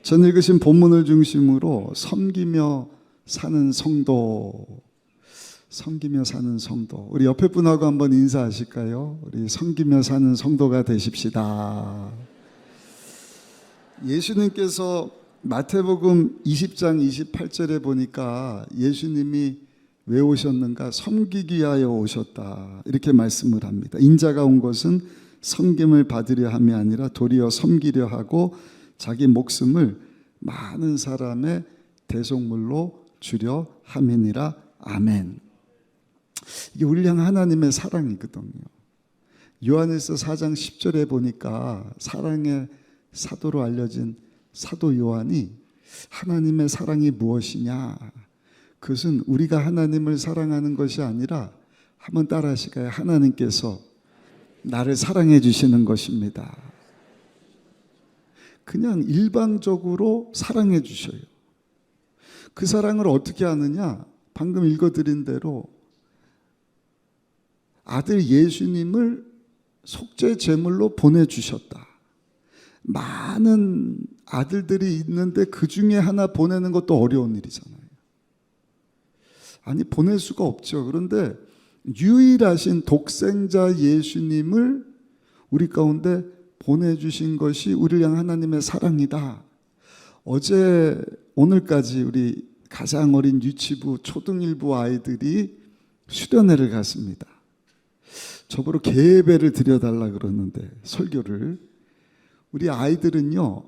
전 읽으신 본문을 중심으로 섬기며 사는 성도, 섬기며 사는 성도. 우리 옆에 분하고 한번 인사하실까요? 우리 섬기며 사는 성도가 되십시다. 예수님께서 마태복음 20장 28절에 보니까 예수님이 왜 오셨는가? 섬기기 위하여 오셨다, 이렇게 말씀을 합니다. 인자가 온 것은 섬김을 받으려 함이 아니라 도리어 섬기려 하고 자기 목숨을 많은 사람의 대속물로 주려 함이니라. 아멘. 이게 우리 향한 하나님의 사랑이거든요. 요한일서 4장 10절에 보니까 사랑의 사도로 알려진 사도 요한이 하나님의 사랑이 무엇이냐, 그것은 우리가 하나님을 사랑하는 것이 아니라, 한번 따라 하실까요? 하나님께서 나를 사랑해 주시는 것입니다. 그냥 일방적으로 사랑해 주셔요. 그 사랑을 어떻게 하느냐? 방금 읽어드린 대로 아들 예수님을 속죄 제물로 보내주셨다. 많은 아들들이 있는데 그 중에 하나 보내는 것도 어려운 일이잖아요. 아니, 보낼 수가 없죠. 그런데 유일하신 독생자 예수님을 우리 가운데 보내주신 것이 우리를 향한 하나님의 사랑이다. 어제 오늘까지 우리 가장 어린 유치부 초등일부 아이들이 수련회를 갔습니다. 저보러 계배를 드려달라 그러는데, 설교를. 우리 아이들은요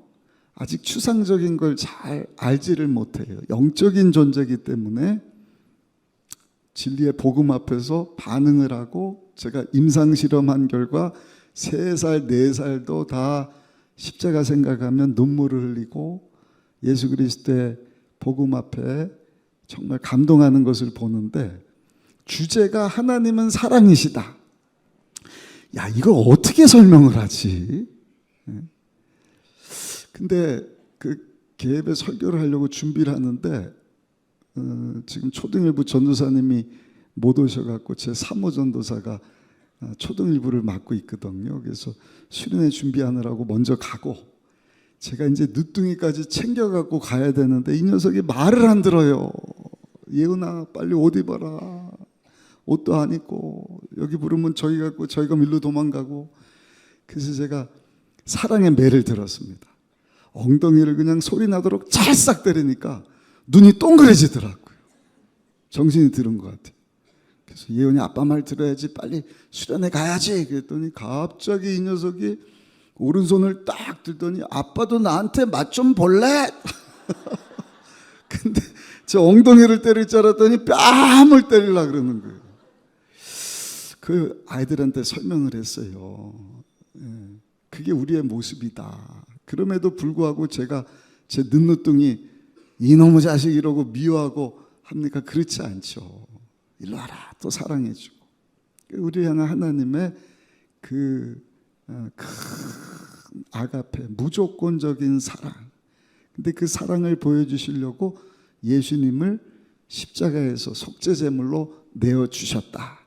아직 추상적인 걸 잘 알지를 못해요. 영적인 존재이기 때문에 진리의 복음 앞에서 반응을 하고, 제가 임상실험한 결과 3살, 4살도 다 십자가 생각하면 눈물을 흘리고 예수 그리스도의 복음 앞에 정말 감동하는 것을 보는데, 주제가 하나님은 사랑이시다. 야, 이걸 어떻게 설명을 하지? 근데 그 계획에 설교를 하려고 준비를 하는데 지금 초등일부 전도사님이 못 오셔갖고 제 3호 전도사가 초등일부를 맡고 있거든요. 그래서 수련회 준비하느라고 먼저 가고, 제가 이제 늦둥이까지 챙겨갖고 가야 되는데 이 녀석이 말을 안 들어요. 예은아, 빨리 옷 입어라. 옷도 안 입고, 여기 부르면 저기 갖고 저희가 밀로 도망가고. 그래서 제가 사랑의 매를 들었습니다. 엉덩이를 그냥 소리 나도록 찰싹 때리니까 눈이 동그래지더라고요. 정신이 들은 것 같아요. 그래서 예은이 아빠 말 들어야지, 빨리 수련회 가야지. 그랬더니 갑자기 이 녀석이 오른손을 딱 들더니, 아빠도 나한테 맛 좀 볼래? 근데 저 엉덩이를 때릴 줄 알았더니 뺨을 때리려고 그러는 거예요. 그 아이들한테 설명을 했어요. 그게 우리의 모습이다. 그럼에도 불구하고 제가 제 늦누뚱이 이놈의 자식 이러고 미워하고 합니까? 그렇지 않죠. 일로 와라, 또 사랑해주고. 우리 향한 하나님의 그 큰 아가페, 무조건적인 사랑. 근데 그 사랑을 보여주시려고 예수님을 십자가에서 속죄제물로 내어주셨다.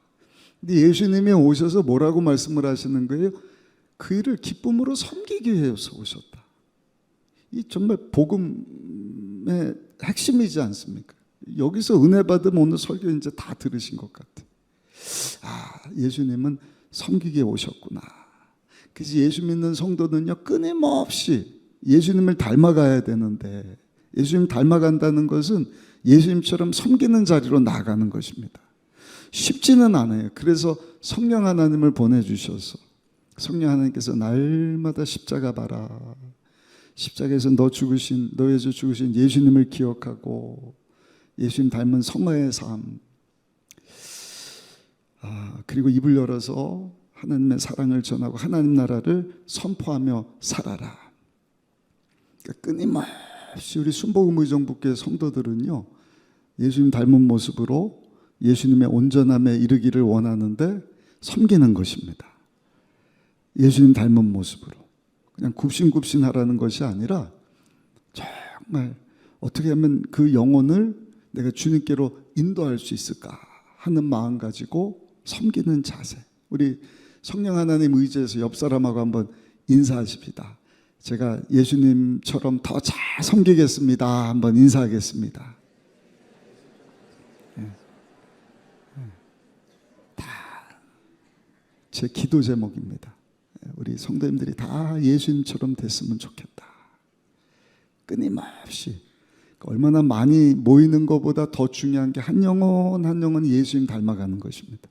근데 예수님이 오셔서 뭐라고 말씀을 하시는 거예요? 그 일을 기쁨으로 섬기기 위해서 오셨다. 이 정말 복음의 핵심이지 않습니까? 여기서 은혜 받으면 오늘 설교 이제 다 들으신 것 같아요. 아, 예수님은 섬기기에 오셨구나. 그래서 예수 믿는 성도는요, 끊임없이 예수님을 닮아가야 되는데, 예수님 닮아간다는 것은 예수님처럼 섬기는 자리로 나아가는 것입니다. 쉽지는 않아요. 그래서 성령 하나님을 보내주셔서, 성령 하나님께서 날마다 십자가 봐라. 십자가에서 너에서 죽으신 예수님을 기억하고 예수님 닮은 성화의 삶. 그리고 입을 열어서 하나님의 사랑을 전하고 하나님 나라를 선포하며 살아라. 그러니까 끊임없이 우리 순복음의정부교회 성도들은요, 예수님 닮은 모습으로 예수님의 온전함에 이르기를 원하는데 섬기는 것입니다. 예수님 닮은 모습으로 그냥 굽신굽신하라는 것이 아니라, 정말 어떻게 하면 그 영혼을 내가 주님께로 인도할 수 있을까 하는 마음 가지고 섬기는 자세. 우리 성령 하나님 의지해서 옆 사람하고 한번 인사하십시다. 제가 예수님처럼 더 잘 섬기겠습니다. 한번 인사하겠습니다. 다 제 기도 제목입니다. 우리 성도님들이 다 예수님처럼 됐으면 좋겠다. 끊임없이 얼마나 많이 모이는 것보다 더 중요한 게 한 영혼 한 영혼 예수님 닮아가는 것입니다.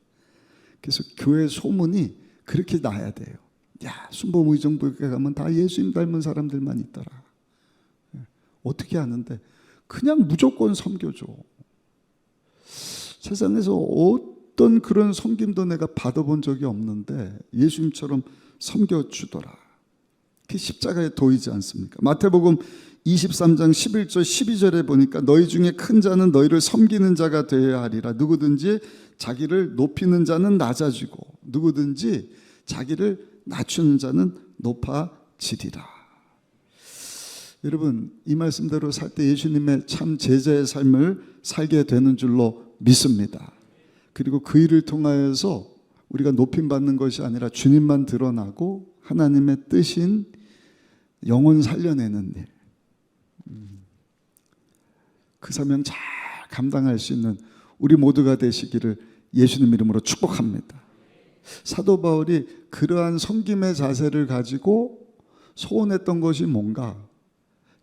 그래서 교회 소문이 그렇게 나야 돼요. 야, 순복음의정부에 가면 다 예수님 닮은 사람들만 있더라. 어떻게 하는데? 그냥 무조건 섬겨줘. 세상에서 어떤 그런 섬김도 내가 받아본 적이 없는데 예수님처럼 섬겨주더라. 그게 십자가에 도이지 않습니까? 마태복음 23장 11절 12절에 보니까 너희 중에 큰 자는 너희를 섬기는 자가 되어야 하리라. 누구든지 자기를 높이는 자는 낮아지고 누구든지 자기를 낮추는 자는 높아지리라. 여러분, 이 말씀대로 살 때 예수님의 참 제자의 삶을 살게 되는 줄로 믿습니다. 그리고 그 일을 통하여서 우리가 높임받는 것이 아니라 주님만 드러나고 하나님의 뜻인 영혼 살려내는 일, 그 사명 잘 감당할 수 있는 우리 모두가 되시기를 예수님 이름으로 축복합니다. 사도 바울이 그러한 섬김의 자세를 가지고 소원했던 것이 뭔가?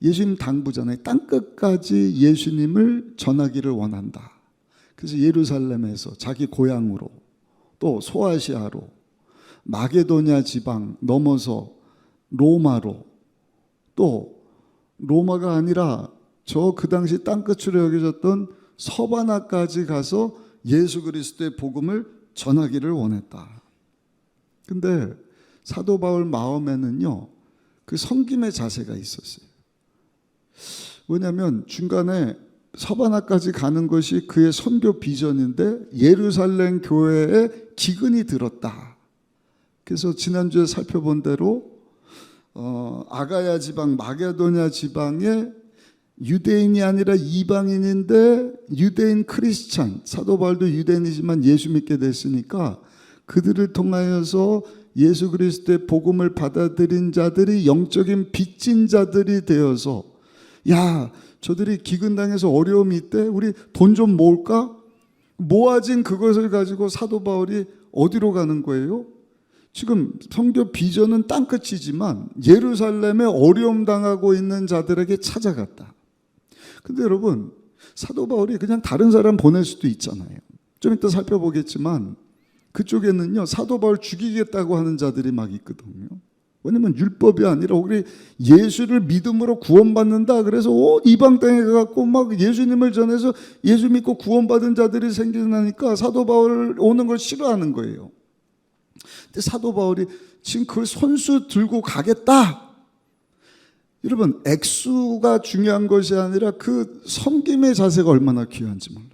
예수님 당부잖아요. 땅끝까지 예수님을 전하기를 원한다. 그래서 예루살렘에서 자기 고향으로 또 소아시아로 마게도냐 지방 넘어서 로마로 또 로마가 아니라 저 그 당시 땅끝으로 여겨졌던 서바나까지 가서 예수 그리스도의 복음을 전하기를 원했다. 근데 사도 바울 마음에는요, 그 섬김의 자세가 있었어요. 왜냐하면 중간에 서바나까지 가는 것이 그의 선교 비전인데 예루살렘 교회에 기근이 들었다. 그래서 지난주에 살펴본 대로 아가야 지방, 마게도냐 지방에 유대인이 아니라 이방인인데 유대인 크리스찬, 사도 바울도 유대인이지만 예수 믿게 됐으니까 그들을 통하여서 예수 그리스도의 복음을 받아들인 자들이 영적인 빚진 자들이 되어서, 야, 저들이 기근당해서 어려움이 있대, 우리 돈 좀 모을까? 모아진 그것을 가지고 사도 바울이 어디로 가는 거예요? 지금 선교 비전은 땅끝이지만 예루살렘에 어려움 당하고 있는 자들에게 찾아갔다. 근데 여러분, 사도 바울이 그냥 다른 사람 보낼 수도 있잖아요. 좀 이따 살펴보겠지만 그쪽에는요, 사도 바울 죽이겠다고 하는 자들이 막 있거든요. 왜냐면 율법이 아니라 우리 예수를 믿음으로 구원받는다. 그래서 이방 땅에 가갖고 막 예수님을 전해서 예수 믿고 구원받은 자들이 생겨나니까 사도 바울 오는 걸 싫어하는 거예요. 근데 사도 바울이 지금 그걸 손수 들고 가겠다. 여러분, 액수가 중요한 것이 아니라 그 섬김의 자세가 얼마나 귀한지 몰라요.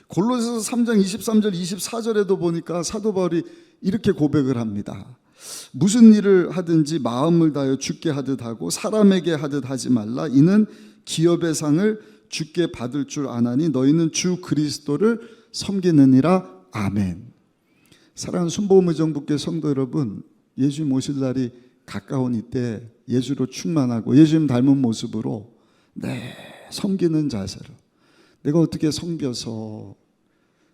골로새서 3장 23절 24절에도 보니까 사도 바울이 이렇게 고백을 합니다. 무슨 일을 하든지 마음을 다하여 주께 하듯 하고 사람에게 하듯 하지 말라. 이는 기업의 상을 주께 받을 줄 아나니 너희는 주 그리스도를 섬기느니라. 아멘. 사랑하는 순복음의정부교 성도 여러분, 예수님 오실 날이 가까운 이때 예수로 충만하고 예수님 닮은 모습으로 섬기는 자세로 내가 어떻게 섬겨서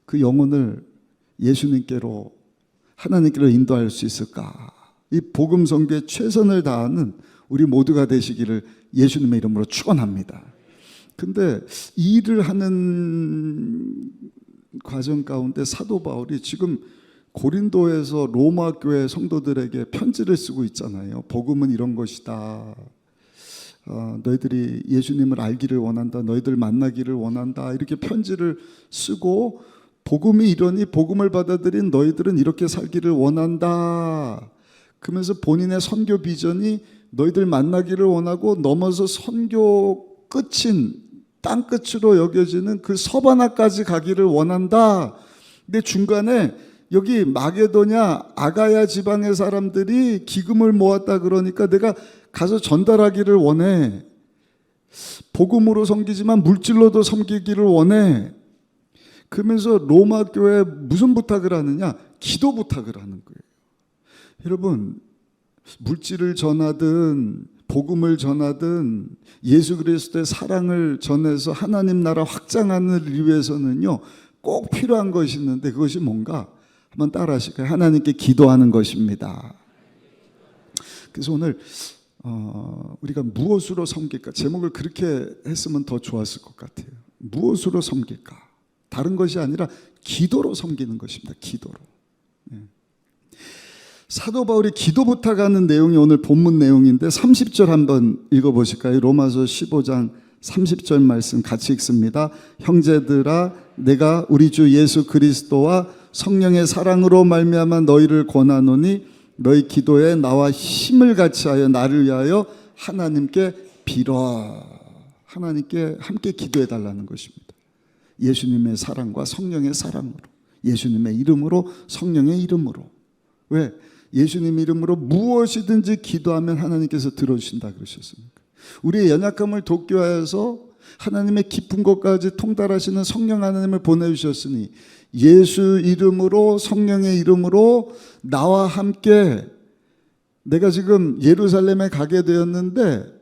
그 영혼을 예수님께로, 하나님께로 인도할 수 있을까? 이 복음 선교에 최선을 다하는 우리 모두가 되시기를 예수님의 이름으로 축원합니다. 근데 이 일을 하는 과정 가운데 사도 바울이 지금 고린도에서 로마 교회 성도들에게 편지를 쓰고 있잖아요. 복음은 이런 것이다. 너희들이 예수님을 알기를 원한다. 너희들 만나기를 원한다. 이렇게 편지를 쓰고 복음이 이러니 복음을 받아들인 너희들은 이렇게 살기를 원한다. 그러면서 본인의 선교 비전이 너희들 만나기를 원하고 넘어서 선교 끝인 땅끝으로 여겨지는 그 서바나까지 가기를 원한다. 근데 중간에 여기 마게도냐 아가야 지방의 사람들이 기금을 모았다 그러니까 내가 가서 전달하기를 원해. 복음으로 섬기지만 물질로도 섬기기를 원해. 그러면서 로마 교회에 무슨 부탁을 하느냐? 기도 부탁을 하는 거예요. 여러분, 물질을 전하든 복음을 전하든 예수 그리스도의 사랑을 전해서 하나님 나라 확장하는 위해서는요, 꼭 필요한 것이 있는데 그것이 뭔가? 한번 따라 하실까요? 하나님께 기도하는 것입니다. 그래서 오늘 우리가 무엇으로 섬길까? 제목을 그렇게 했으면 더 좋았을 것 같아요. 무엇으로 섬길까? 다른 것이 아니라 기도로 섬기는 것입니다. 기도로. 사도 바울이 기도 부탁하는 내용이 오늘 본문 내용인데 30절 한번 읽어보실까요? 로마서 15장 30절 말씀 같이 읽습니다. 형제들아, 내가 우리 주 예수 그리스도와 성령의 사랑으로 말미암아 너희를 권하노니 너희 기도에 나와 힘을 같이 하여 나를 위하여 하나님께 빌어. 하나님께 함께 기도해 달라는 것입니다. 예수님의 사랑과 성령의 사랑으로, 예수님의 이름으로, 성령의 이름으로. 왜? 예수님 이름으로 무엇이든지 기도하면 하나님께서 들어주신다 그러셨습니까? 우리의 연약함을 돕기 위해서 하나님의 깊은 곳까지 통달하시는 성령 하나님을 보내주셨으니 예수 이름으로, 성령의 이름으로 나와 함께, 내가 지금 예루살렘에 가게 되었는데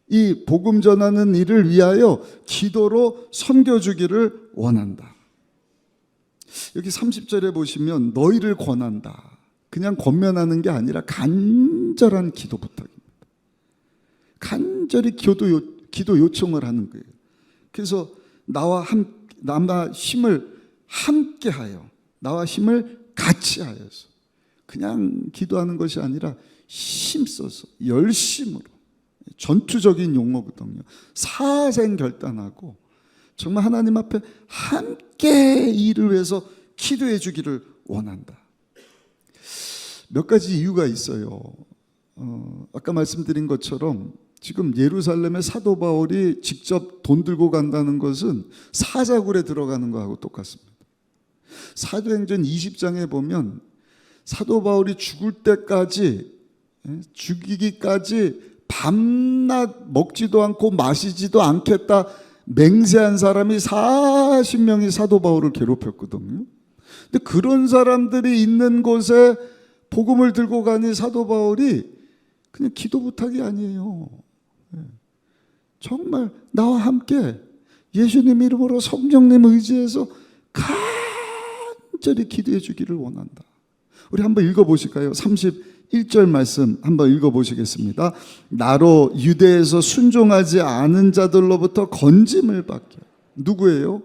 이 복음 전하는 일을 위하여 기도로 섬겨주기를 원한다. 여기 30절에 보시면 너희를 권한다. 그냥 권면하는 게 아니라 간절한 기도 부탁입니다. 간절히 기도 요청을 하는 거예요. 그래서 나와 힘을 함께하여, 나와 힘을 같이 하여서, 그냥 기도하는 것이 아니라 힘써서 열심으로, 전투적인 용어거든요. 사생결단하고 정말 하나님 앞에 함께 이 일을 위해서 기도해 주기를 원한다. 몇 가지 이유가 있어요. 아까 말씀드린 것처럼 지금 예루살렘에 사도 바울이 직접 돈 들고 간다는 것은 사자굴에 들어가는 거하고 똑같습니다. 사도행전 20장에 보면 사도 바울이 죽이기까지 밤낮 먹지도 않고 마시지도 않겠다 맹세한 사람이 40명이 사도 바울을 괴롭혔거든요. 근데 그런 사람들이 있는 곳에 복음을 들고 가니 사도 바울이 그냥 기도 부탁이 아니에요. 정말 나와 함께 예수님 이름으로 성령님 의지해서 간절히 기도해 주기를 원한다. 우리 한번 읽어보실까요? 31절 말씀 한번 읽어보시겠습니다. 나로 유대에서 순종하지 않은 자들로부터 건짐을 받게. 누구예요?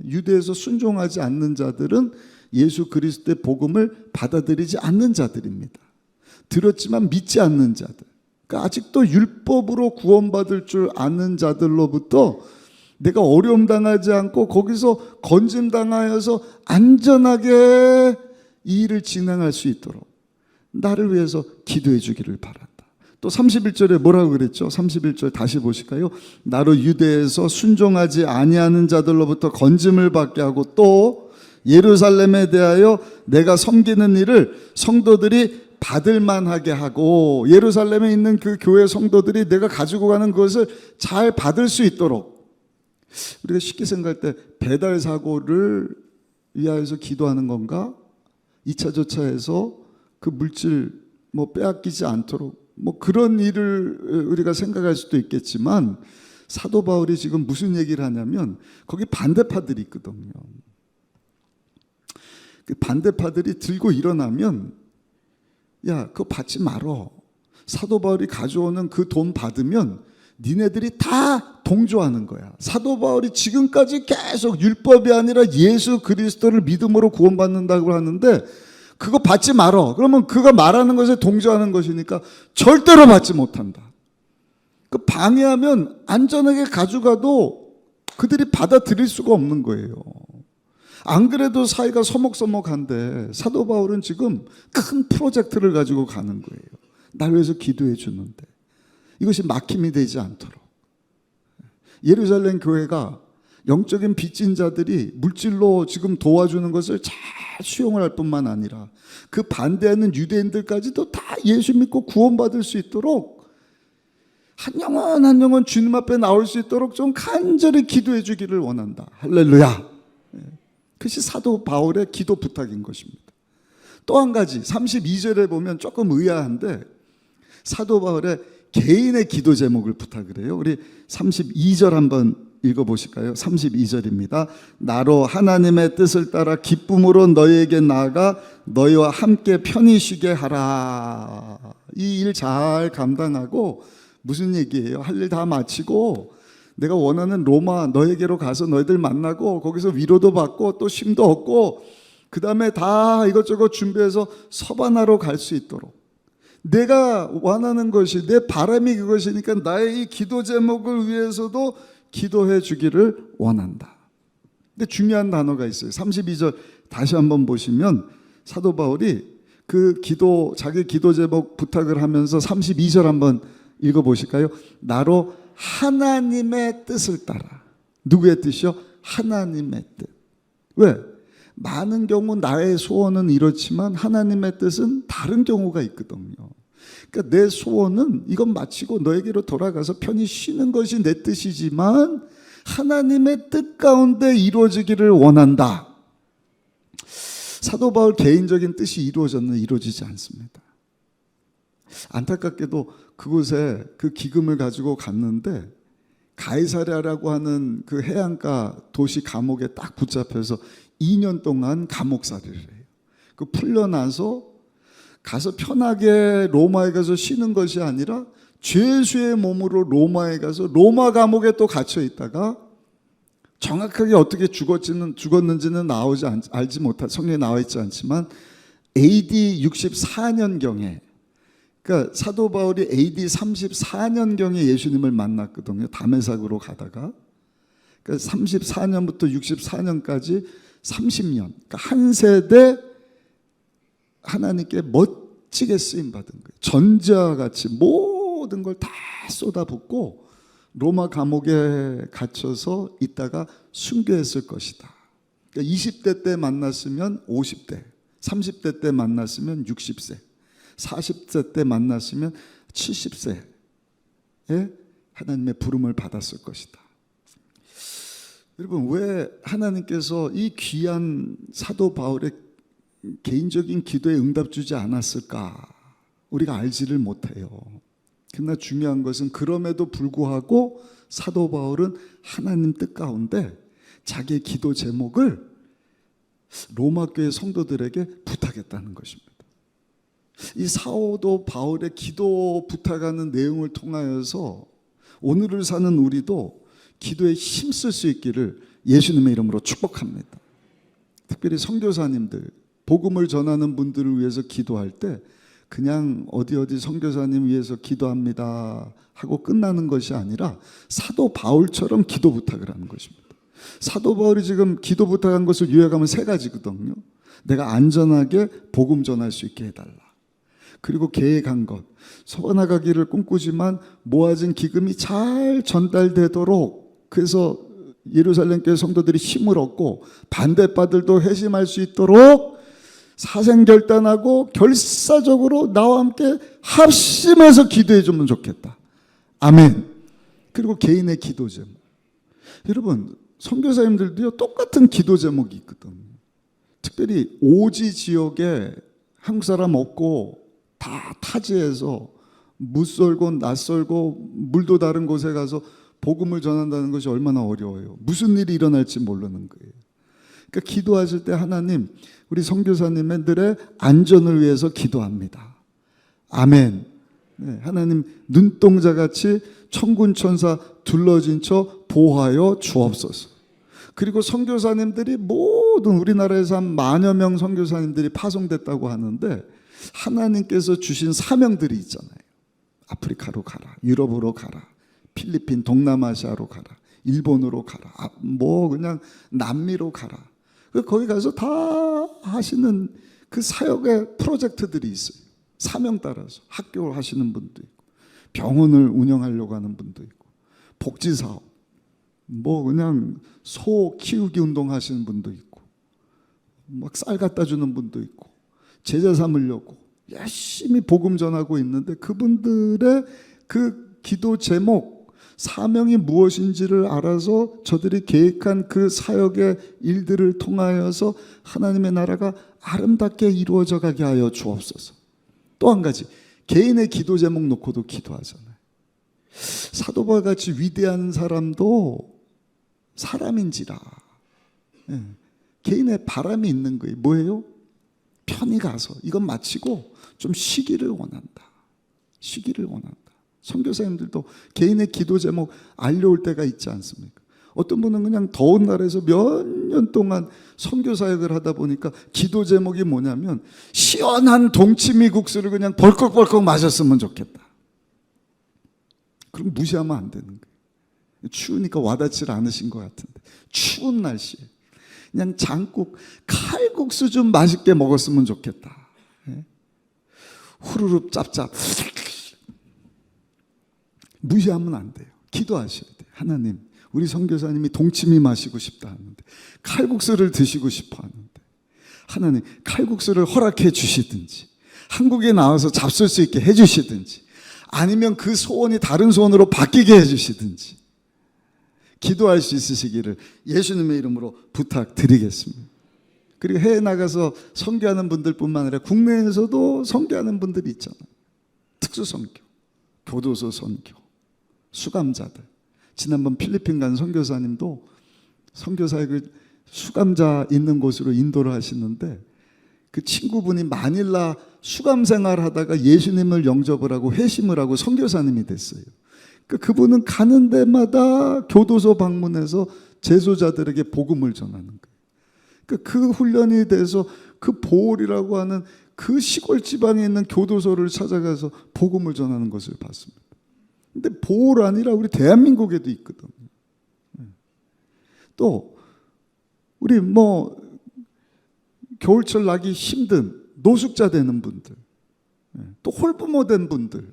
유대에서 순종하지 않는 자들은 예수 그리스도의 복음을 받아들이지 않는 자들입니다. 들었지만 믿지 않는 자들, 그러니까 아직도 율법으로 구원받을 줄 아는 자들로부터 내가 어려움 당하지 않고 거기서 건짐 당하여서 안전하게 이 일을 진행할 수 있도록 나를 위해서 기도해 주기를 바란다. 또 31절에 뭐라고 그랬죠? 31절 다시 보실까요? 나로 유대에서 순종하지 아니하는 자들로부터 건짐을 받게 하고 또 예루살렘에 대하여 내가 섬기는 일을 성도들이 받을 만하게 하고, 예루살렘에 있는 그 교회 성도들이 내가 가지고 가는 것을 잘 받을 수 있도록, 우리가 쉽게 생각할 때 배달 사고를 위하여서 기도하는 건가? 2차 조차해서 그 물질 빼앗기지 않도록 그런 일을 우리가 생각할 수도 있겠지만, 사도 바울이 지금 무슨 얘기를 하냐면 거기 반대파들이 있거든요. 그 반대파들이 들고 일어나면 야, 그거 받지 말어. 사도 바울이 가져오는 그 돈 받으면 니네들이 다 동조하는 거야. 사도 바울이 지금까지 계속 율법이 아니라 예수 그리스도를 믿음으로 구원받는다고 하는데 그거 받지 말어. 그러면 그가 말하는 것에 동조하는 것이니까 절대로 받지 못한다. 그 방해하면 안전하게 가져가도 그들이 받아들일 수가 없는 거예요. 안 그래도 사이가 서먹서먹한데 사도 바울은 지금 큰 프로젝트를 가지고 가는 거예요. 날 위해서 기도해 주는데 이것이 막힘이 되지 않도록. 예루살렘 교회가 영적인 빚진 자들이 물질로 지금 도와주는 것을 잘 수용을 할 뿐만 아니라 그 반대하는 유대인들까지도 다 예수 믿고 구원받을 수 있도록 한 영혼 한 영혼 주님 앞에 나올 수 있도록 좀 간절히 기도해 주기를 원한다. 할렐루야. 그것이 사도 바울의 기도 부탁인 것입니다. 또 한 가지 32절에 보면 조금 의아한데 사도 바울의 개인의 기도 제목을 부탁을 해요. 우리 32절 한번 읽어보실까요? 32절입니다. 나로 하나님의 뜻을 따라 기쁨으로 너희에게 나아가 너희와 함께 편히 쉬게 하라. 이 일 잘 감당하고 무슨 얘기예요? 할 일 다 마치고 내가 원하는 로마 너에게로 가서 너희들 만나고 거기서 위로도 받고 또 쉼도 얻고 그 다음에 다 이것저것 준비해서 서바나로 갈 수 있도록 내가 원하는 것이 내 바람이 그것이니까 나의 이 기도 제목을 위해서도 기도해 주기를 원한다. 근데 중요한 단어가 있어요. 32절 다시 한번 보시면 사도 바울이 그 기도 자기 기도 제목 부탁을 하면서 32절 한번 읽어보실까요? 나로 하나님의 뜻을 따라. 누구의 뜻이요? 하나님의 뜻. 왜? 많은 경우 나의 소원은 이렇지만 하나님의 뜻은 다른 경우가 있거든요. 그러니까 내 소원은 이건 마치고 너에게로 돌아가서 편히 쉬는 것이 내 뜻이지만 하나님의 뜻 가운데 이루어지기를 원한다. 사도 바울 개인적인 뜻이 이루어지지 않습니다. 안타깝게도 그곳에 그 기금을 가지고 갔는데 가이사랴라고 하는 그 해안가 도시 감옥에 딱 붙잡혀서 2년 동안 감옥살이를 해요. 그 풀려나서 가서 편하게 로마에 가서 쉬는 것이 아니라 죄수의 몸으로 로마에 가서 로마 감옥에 또 갇혀 있다가 정확하게 어떻게 죽었는지는 알지 못한 성경에 나와 있지 않지만 AD 64년경에 그러니까 사도 바울이 AD 34년경에 예수님을 만났거든요. 다메삭으로 가다가 그러니까 34년부터 64년까지 30년 그러니까 한 세대 하나님께 멋지게 쓰임받은 거예요. 전자와 같이 모든 걸 다 쏟아붓고 로마 감옥에 갇혀서 있다가 순교했을 것이다. 그러니까 20대 때 만났으면 50대, 30대 때 만났으면 60세, 40세 때 만났으면 70세에 하나님의 부름을 받았을 것이다. 여러분, 왜 하나님께서 이 귀한 사도 바울의 개인적인 기도에 응답 주지 않았을까? 우리가 알지를 못해요. 그러나 중요한 것은 그럼에도 불구하고 사도 바울은 하나님 뜻 가운데 자기의 기도 제목을 로마 교회 성도들에게 부탁했다는 것입니다. 이 사도 바울의 기도 부탁하는 내용을 통하여서 오늘을 사는 우리도 기도에 힘쓸 수 있기를 예수님의 이름으로 축복합니다. 특별히 선교사님들, 복음을 전하는 분들을 위해서 기도할 때 그냥 어디 선교사님 위해서 기도합니다 하고 끝나는 것이 아니라 사도 바울처럼 기도 부탁을 하는 것입니다. 사도 바울이 지금 기도 부탁한 것을 요약하면 3가지거든요. 내가 안전하게 복음 전할 수 있게 해달라. 그리고 계획한 것, 서나가기를 꿈꾸지만 모아진 기금이 잘 전달되도록 그래서 예루살렘 교회 성도들이 힘을 얻고 반대파들도 회심할 수 있도록 사생결단하고 결사적으로 나와 함께 합심해서 기도해 주면 좋겠다. 아멘. 그리고 개인의 기도 제목. 여러분, 선교사님들도요 똑같은 기도 제목이 있거든요. 특별히 오지 지역에 한국 사람 없고 다 타지에서 무썰고 낯설고 물도 다른 곳에 가서 복음을 전한다는 것이 얼마나 어려워요. 무슨 일이 일어날지 모르는 거예요. 그러니까 기도하실 때 하나님, 우리 선교사님들의 안전을 위해서 기도합니다. 아멘. 네, 하나님 눈동자같이 천군 천사 둘러진 처 보호하여 주옵소서. 그리고 선교사님들이 모든 우리나라에서 한 10,000여 명 선교사님들이 파송됐다고 하는데 하나님께서 주신 사명들이 있잖아요. 아프리카로 가라, 유럽으로 가라, 필리핀, 동남아시아로 가라, 일본으로 가라, 그냥 남미로 가라. 거기 가서 다 하시는 그 사역의 프로젝트들이 있어요. 사명 따라서 학교를 하시는 분도 있고 병원을 운영하려고 하는 분도 있고 복지사업 그냥 소 키우기 운동 하시는 분도 있고 막 쌀 갖다 주는 분도 있고 제자 삼으려고 열심히 복음 전하고 있는데 그분들의 그 기도 제목 사명이 무엇인지를 알아서 저들이 계획한 그 사역의 일들을 통하여서 하나님의 나라가 아름답게 이루어져 가게 하여 주옵소서. 또 한 가지, 개인의 기도 제목 놓고도 기도하잖아요. 사도 바울 같이 위대한 사람도 사람인지라 개인의 바람이 있는 거예요. 뭐예요? 편히 가서 이건 마치고 좀 쉬기를 원한다. 쉬기를 원한다. 선교사님들도 개인의 기도 제목 알려올 때가 있지 않습니까? 어떤 분은 그냥 더운 날에서 몇 년 동안 선교 사역을 하다 보니까 기도 제목이 뭐냐면 시원한 동치미 국수를 그냥 벌컥벌컥 마셨으면 좋겠다. 그럼 무시하면 안 되는 거예요. 추우니까 와닿지 않으신 것 같은데 추운 날씨에 그냥 장국 칼국수 좀 맛있게 먹었으면 좋겠다. 후루룩 짭짭 무시하면 안 돼요. 기도하셔야 돼요. 하나님, 우리 선교사님이 동치미 마시고 싶다 하는데 칼국수를 드시고 싶어 하는데 하나님 칼국수를 허락해 주시든지 한국에 나와서 잡술 수 있게 해 주시든지 아니면 그 소원이 다른 소원으로 바뀌게 해 주시든지 기도할 수 있으시기를 예수님의 이름으로 부탁드리겠습니다. 그리고 해외 나가서 선교하는 분들뿐만 아니라 국내에서도 선교하는 분들이 있잖아요. 특수선교, 교도소 선교, 수감자들. 지난번 필리핀 간 선교사님도 선교사역을 수감자 있는 곳으로 인도를 하시는데 그 친구분이 마닐라 수감 생활하다가 예수님을 영접을 하고 회심을 하고 선교사님이 됐어요. 그분은 가는 데마다 교도소 방문해서 재소자들에게 복음을 전하는 거예요. 그 훈련이 돼서 그 보홀이라고 하는 그 시골 지방에 있는 교도소를 찾아가서 복음을 전하는 것을 봤습니다. 근데 보홀 아니라 우리 대한민국에도 있거든요. 또 우리 겨울철 나기 힘든 노숙자 되는 분들, 또 홀부모 된 분들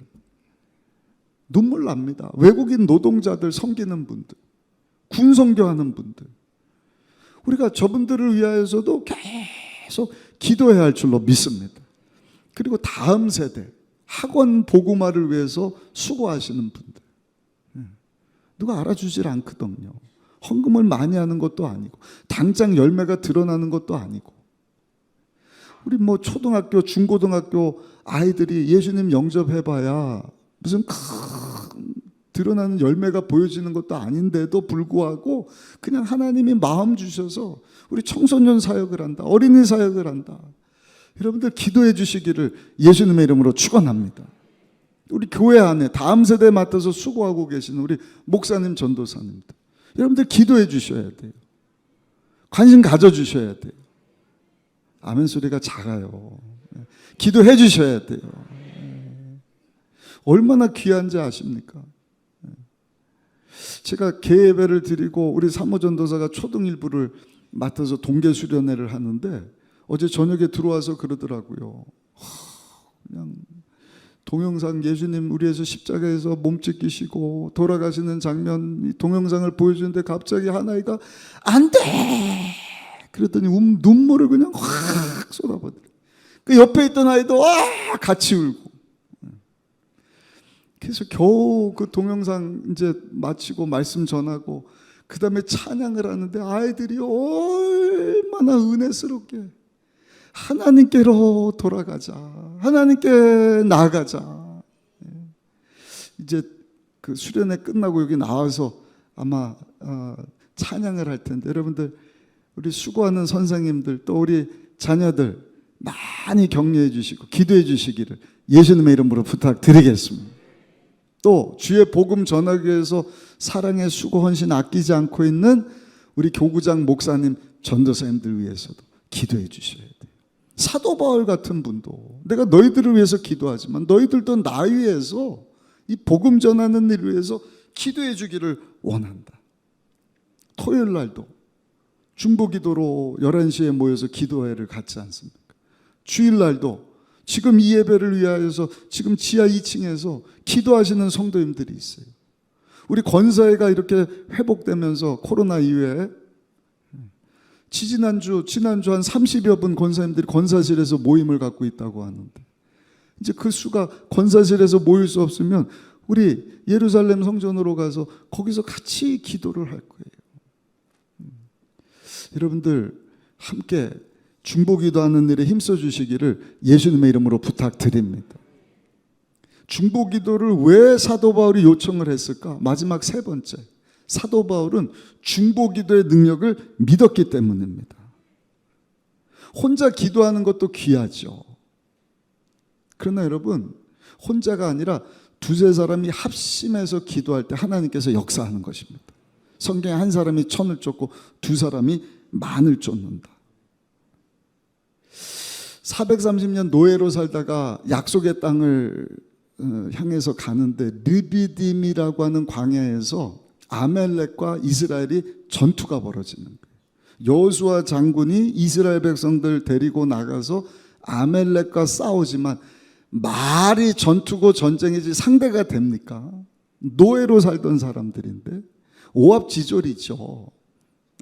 눈물 납니다. 외국인 노동자들 섬기는 분들, 군 선교하는 분들, 우리가 저분들을 위하여서도 계속 기도해야 할 줄로 믿습니다. 그리고 다음 세대 학원 복음화를 위해서 수고하시는 분들, 누가 알아주질 않거든요. 헌금을 많이 하는 것도 아니고 당장 열매가 드러나는 것도 아니고 우리 초등학교 중고등학교 아이들이 예수님 영접해봐야 무슨 큰 드러나는 열매가 보여지는 것도 아닌데도 불구하고 그냥 하나님이 마음 주셔서 우리 청소년 사역을 한다, 어린이 사역을 한다. 여러분들 기도해 주시기를 예수님의 이름으로 축원합니다. 우리 교회 안에 다음 세대에 맡아서 수고하고 계시는 우리 목사님, 전도사님들, 여러분들 기도해 주셔야 돼요. 관심 가져 주셔야 돼요. 아멘 소리가 작아요. 기도해 주셔야 돼요. 얼마나 귀한지 아십니까? 제가 개예배를 드리고 우리 사모전도사가 초등 일부를 맡아서 동계 수련회를 하는데 어제 저녁에 들어와서 그러더라고요. 그냥 동영상 예수님 우리에서 십자가에서 몸 찢기시고 돌아가시는 장면 동영상을 보여주는데 갑자기 한 아이가 안 돼! 그랬더니 눈물을 그냥 확 쏟아버려요. 그 옆에 있던 아이도 같이 울고. 그래서 겨우 그 동영상 이제 마치고 말씀 전하고 그 다음에 찬양을 하는데 아이들이 얼마나 은혜스럽게 하나님께로 돌아가자, 하나님께 나아가자. 이제 그 수련회 끝나고 여기 나와서 아마 찬양을 할 텐데 여러분들 우리 수고하는 선생님들 또 우리 자녀들 많이 격려해 주시고 기도해 주시기를 예수님의 이름으로 부탁드리겠습니다. 또 주의 복음 전하기 위해서 사랑의 수고 헌신 아끼지 않고 있는 우리 교구장 목사님, 전도사님들 위해서도 기도해 주셔야 돼요. 사도 바울 같은 분도 내가 너희들을 위해서 기도하지만 너희들도 나 위해서 이 복음 전하는 일 위해서 기도해 주기를 원한다. 토요일 날도 중보기도로 11시에 모여서 기도회를 갖지 않습니까? 주일 날도 지금 이 예배를 위하여서 지금 지하 2층에서 기도하시는 성도님들이 있어요. 우리 권사회가 이렇게 회복되면서 코로나 이후에 지난주 한 30여 분 권사님들이 권사실에서 모임을 갖고 있다고 하는데 이제 그 수가 권사실에서 모일 수 없으면 우리 예루살렘 성전으로 가서 거기서 같이 기도를 할 거예요. 여러분들 함께 중보기도하는 일에 힘써 주시기를 예수님의 이름으로 부탁드립니다. 중보기도를 왜 사도 바울이 요청을 했을까? 마지막 세 번째, 사도 바울은 중보기도의 능력을 믿었기 때문입니다. 혼자 기도하는 것도 귀하죠. 그러나 여러분, 혼자가 아니라 두세 사람이 합심해서 기도할 때 하나님께서 역사하는 것입니다. 성경에 한 사람이 천을 쫓고 두 사람이 만을 쫓는다. 430년 노예로 살다가 약속의 땅을 향해서 가는데 르비딤이라고 하는 광야에서 아멜렉과 이스라엘이 전투가 벌어지는 거예요. 여호수아 장군이 이스라엘 백성들 데리고 나가서 아멜렉과 싸우지만 말이 전투고 전쟁이지 상대가 됩니까? 노예로 살던 사람들인데 오합지졸이죠.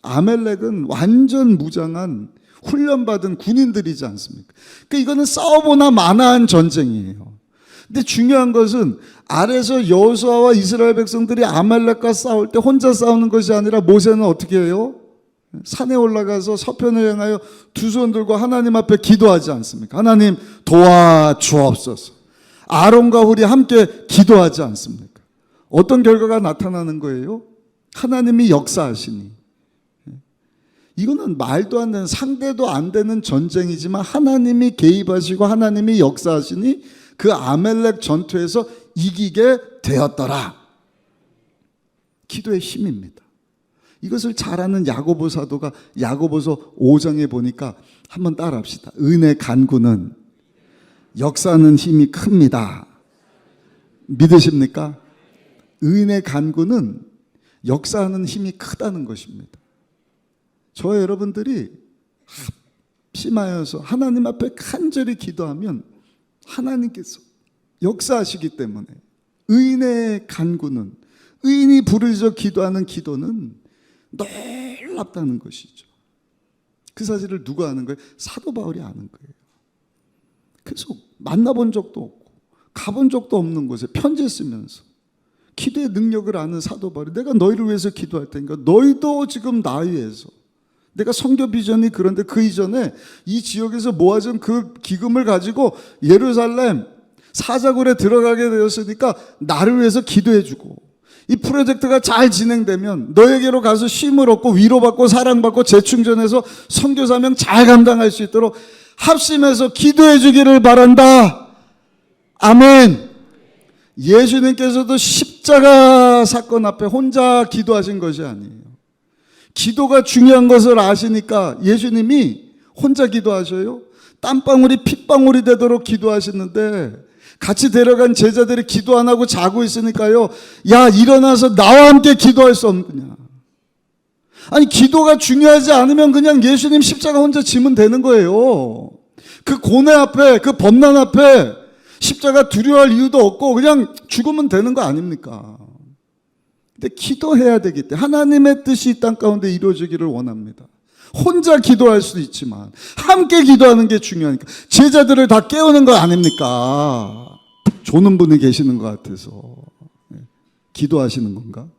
아멜렉은 완전 무장한 훈련받은 군인들이지 않습니까? 그러니까 이거는 싸워보나 마나한 전쟁이에요. 근데 중요한 것은 아래서 여호수아와 이스라엘 백성들이 아말렉과 싸울 때 혼자 싸우는 것이 아니라 모세는 어떻게 해요? 산에 올라가서 서편을 향하여 두 손 들고 하나님 앞에 기도하지 않습니까? 하나님 도와주옵소서. 아론과 훌이 함께 기도하지 않습니까? 어떤 결과가 나타나는 거예요? 하나님이 역사하시니. 이거는 말도 안 되는, 상대도 안 되는 전쟁이지만 하나님이 개입하시고 하나님이 역사하시니 그 아멜렉 전투에서 이기게 되었더라. 기도의 힘입니다. 이것을 잘 아는 야고보 사도가 야고보서 5장에 보니까 한번 따라합시다. 은혜 간구는 역사하는 힘이 큽니다. 믿으십니까? 은혜 간구는 역사하는 힘이 크다는 것입니다. 저와 여러분들이 합심하여서 하나님 앞에 간절히 기도하면 하나님께서 역사하시기 때문에 의인의 간구는, 의인이 부르짖어 기도하는 기도는 놀랍다는 것이죠. 그 사실을 누가 아는 거예요? 사도 바울이 아는 거예요. 그래서 만나본 적도 없고 가본 적도 없는 곳에 편지 쓰면서 기도의 능력을 아는 사도 바울이 내가 너희를 위해서 기도할 테니까 너희도 지금 나 위해서, 내가 선교 비전이 그런데 그 이전에 이 지역에서 모아진 그 기금을 가지고 예루살렘 사자굴에 들어가게 되었으니까 나를 위해서 기도해 주고, 이 프로젝트가 잘 진행되면 너에게로 가서 쉼을 얻고 위로받고 사랑받고 재충전해서 선교 사명 잘 감당할 수 있도록 합심해서 기도해 주기를 바란다. 아멘. 예수님께서도 십자가 사건 앞에 혼자 기도하신 것이 아니에요. 기도가 중요한 것을 아시니까 예수님이 혼자 기도하셔요. 땀방울이 핏방울이 되도록 기도하시는데 같이 데려간 제자들이 기도 안 하고 자고 있으니까요, 야 일어나서 나와 함께 기도할 수 없느냐. 아니 기도가 중요하지 않으면 그냥 예수님 십자가 혼자 지면 되는 거예요. 그 고뇌 앞에, 그 범난 앞에 십자가 두려워할 이유도 없고 그냥 죽으면 되는 거 아닙니까? 근데 기도해야 되기 때문에 하나님의 뜻이 이 땅 가운데 이루어지기를 원합니다. 혼자 기도할 수도 있지만 함께 기도하는 게 중요하니까 제자들을 다 깨우는 거 아닙니까? 조는 분이 계시는 것 같아서 기도하시는 건가?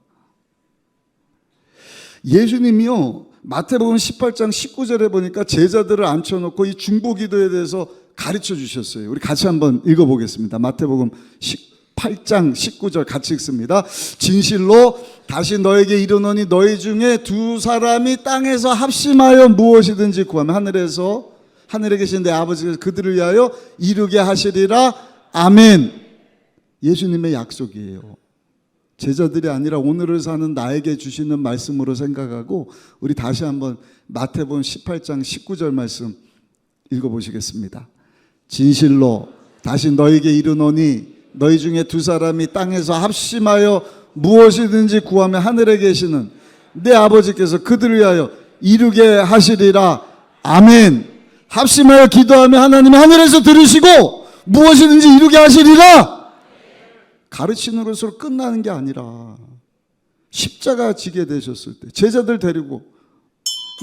예수님이요 마태복음 18장 19절에 보니까 제자들을 앉혀놓고 이 중보기도에 대해서 가르쳐 주셨어요. 우리 같이 한번 읽어보겠습니다. 마태복음 8장 19절 같이 읽습니다. 진실로 다시 너에게 이르노니 너희 중에 두 사람이 땅에서 합심하여 무엇이든지 구하면 하늘에 계신 내 아버지께서 그들을 위하여 이루게 하시리라. 아멘. 예수님의 약속이에요. 제자들이 아니라 오늘을 사는 나에게 주시는 말씀으로 생각하고 우리 다시 한번 마태복음 18장 19절 말씀 읽어보시겠습니다. 진실로 다시 너에게 이르노니 너희 중에 두 사람이 땅에서 합심하여 무엇이든지 구하면 하늘에 계시는 내 아버지께서 그들을 위하여 이루게 하시리라. 아멘. 합심하여 기도하면 하나님이 하늘에서 들으시고 무엇이든지 이루게 하시리라. 가르치는 것으로 끝나는 게 아니라 십자가 지게 되셨을 때 제자들 데리고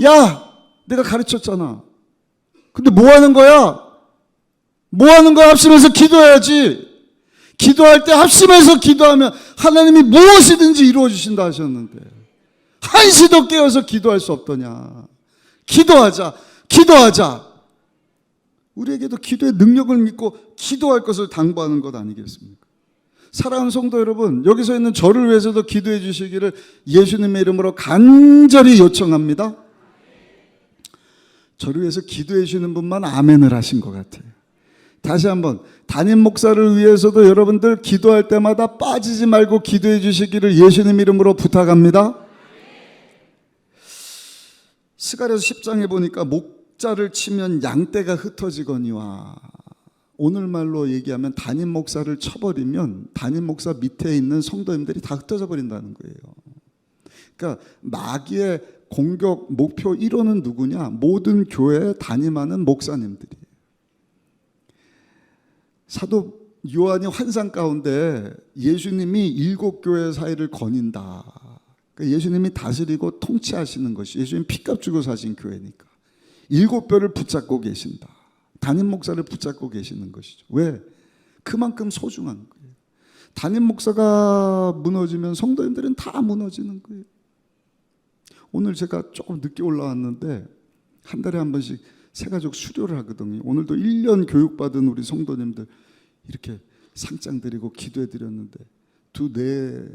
야 내가 가르쳤잖아. 근데 뭐 하는 거야? 뭐 하는 거야? 합심해서 기도해야지. 기도할 때 합심해서 기도하면 하나님이 무엇이든지 이루어 주신다 하셨는데 한시도 깨어서 기도할 수 없더냐. 기도하자. 우리에게도 기도의 능력을 믿고 기도할 것을 당부하는 것 아니겠습니까? 사랑하는 성도 여러분, 여기서 있는 저를 위해서도 기도해 주시기를 예수님의 이름으로 간절히 요청합니다. 저를 위해서 기도해 주시는 분만 아멘을 하신 것 같아요. 다시 한번 담임 목사를 위해서도 여러분들 기도할 때마다 빠지지 말고 기도해 주시기를 예수님 이름으로 부탁합니다. 스가랴서 10장에 보니까 목자를 치면 양떼가 흩어지거니와, 오늘말로 얘기하면 담임 목사를 쳐버리면 담임 목사 밑에 있는 성도님들이 다 흩어져 버린다는 거예요. 그러니까 마귀의 공격 목표 1호는 누구냐? 모든 교회에 담임하는 목사님들이에요. 사도 요한이 환상 가운데 예수님이 7교회 사이를 거닌다. 그러니까 예수님이 다스리고 통치하시는 것이, 예수님 피값 주고 사신 교회니까 7뼈를 붙잡고 계신다. 담임 목사를 붙잡고 계시는 것이죠. 왜? 그만큼 소중한 거예요. 담임 목사가 무너지면 성도님들은 다 무너지는 거예요. 오늘 제가 조금 늦게 올라왔는데 한 달에 한 번씩 새가족 수료를 하거든요. 오늘도 1년 교육받은 우리 성도님들 이렇게 상장 드리고 기도해 드렸는데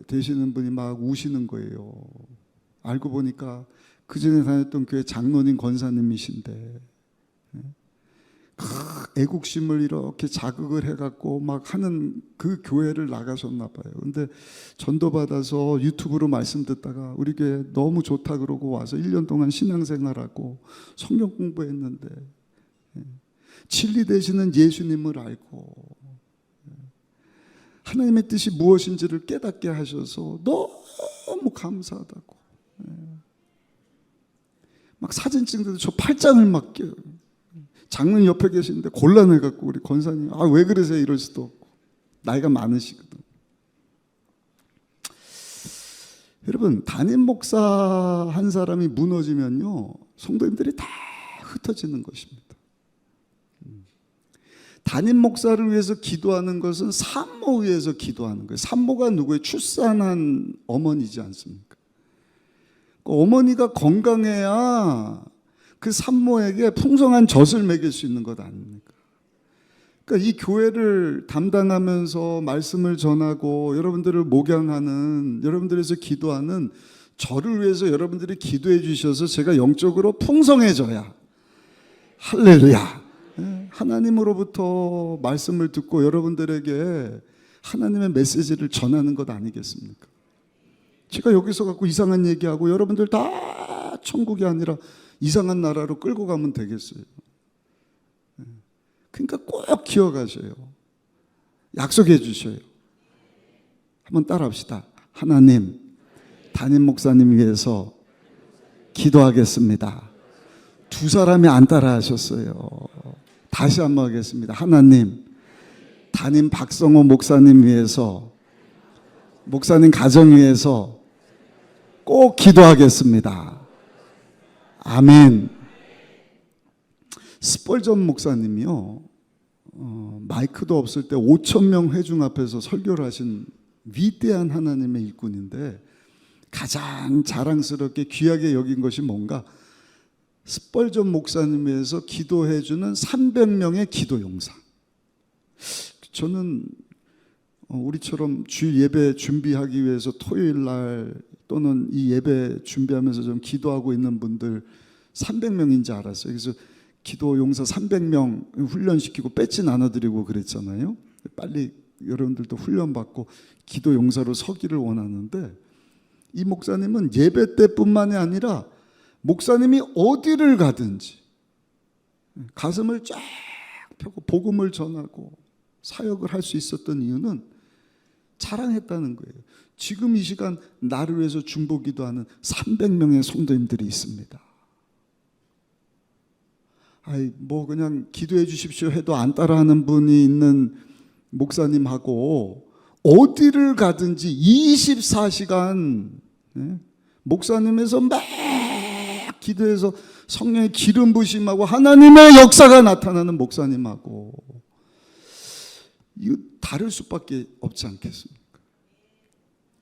되시는 분이 막 우시는 거예요. 알고 보니까 그 전에 다녔던 교회 장로님 권사님이신데 애국심을 이렇게 자극을 해갖고 막 하는 그 교회를 나가셨나 봐요. 근데 전도받아서 유튜브로 말씀 듣다가 우리 교회 너무 좋다 그러고 와서 1년 동안 신앙생활하고 성경 공부했는데 진리 되시는 예수님을 알고 하나님의 뜻이 무엇인지를 깨닫게 하셔서 너무 감사하다고. 막 사진 찍는데도 저 팔짱을 막 껴요. 장로님 옆에 계시는데 곤란해갖고 우리 권사님 왜 그러세요 이럴 수도 없고 나이가 많으시거든. 여러분 담임 목사 한 사람이 무너지면요 성도님들이 다 흩어지는 것입니다. 담임 목사를 위해서 기도하는 것은 산모 위해서 기도하는 거예요. 산모가 누구예요? 출산한 어머니지 않습니까? 어머니가 건강해야 그 산모에게 풍성한 젖을 먹일 수 있는 것 아닙니까? 그러니까 이 교회를 담당하면서 말씀을 전하고 여러분들을 목양하는, 여러분들에서 기도하는 저를 위해서 여러분들이 기도해 주셔서 제가 영적으로 풍성해져야, 할렐루야, 하나님으로부터 말씀을 듣고 여러분들에게 하나님의 메시지를 전하는 것 아니겠습니까? 제가 여기서 갖고 이상한 얘기하고 여러분들 다 천국이 아니라 이상한 나라로 끌고 가면 되겠어요. 그러니까 꼭 기억하셔요. 약속해 주셔요. 한번 따라합시다. 하나님, 담임 목사님 위해서 기도하겠습니다. 두 사람이 안 따라하셨어요. 다시 한번 하겠습니다. 하나님, 담임 박성호 목사님 위해서, 목사님 가정 위해서 꼭 기도하겠습니다. 아멘. 스펄전 목사님이요, 마이크도 없을 때 5,000명 회중 앞에서 설교를 하신 위대한 하나님의 일꾼인데 가장 자랑스럽게 귀하게 여긴 것이 뭔가, 스펄전 목사님 위해서 기도해주는 300명의 기도 용사. 저는 우리처럼 주 예배 준비하기 위해서 토요일 날 또는 이 예배 준비하면서 좀 기도하고 있는 분들 300명인지 알았어요. 그래서 기도 용사 300명 훈련시키고 배지 나눠드리고 그랬잖아요. 빨리 여러분들도 훈련받고 기도 용사로 서기를 원하는데, 이 목사님은 예배 때뿐만이 아니라 목사님이 어디를 가든지 가슴을 쫙 펴고 복음을 전하고 사역을 할 수 있었던 이유는 자랑했다는 거예요. 지금 이 시간 나를 위해서 중보기도하는 300명의 성도님들이 있습니다. 뭐 그냥 기도해 주십시오 해도 안 따라하는 분이 있는 목사님하고 어디를 가든지 24시간 목사님에서 막 기도해서 성령의 기름 부심하고 하나님의 역사가 나타나는 목사님하고, 이거 다를 수밖에 없지 않겠습니까?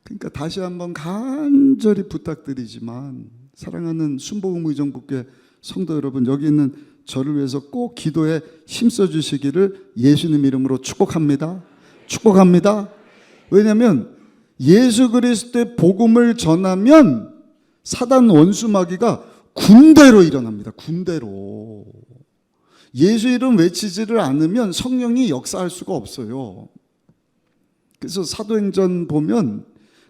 그러니까 다시 한번 간절히 부탁드리지만, 사랑하는 순복음 의정부교회 성도 여러분, 여기 있는 저를 위해서 꼭 기도에 힘써 주시기를 예수님 이름으로 축복합니다. 축복합니다. 왜냐하면 예수 그리스도의 복음을 전하면 사단 원수마귀가 군대로 일어납니다. 군대로. 예수 이름 외치지를 않으면 성령이 역사할 수가 없어요. 그래서 사도행전 보면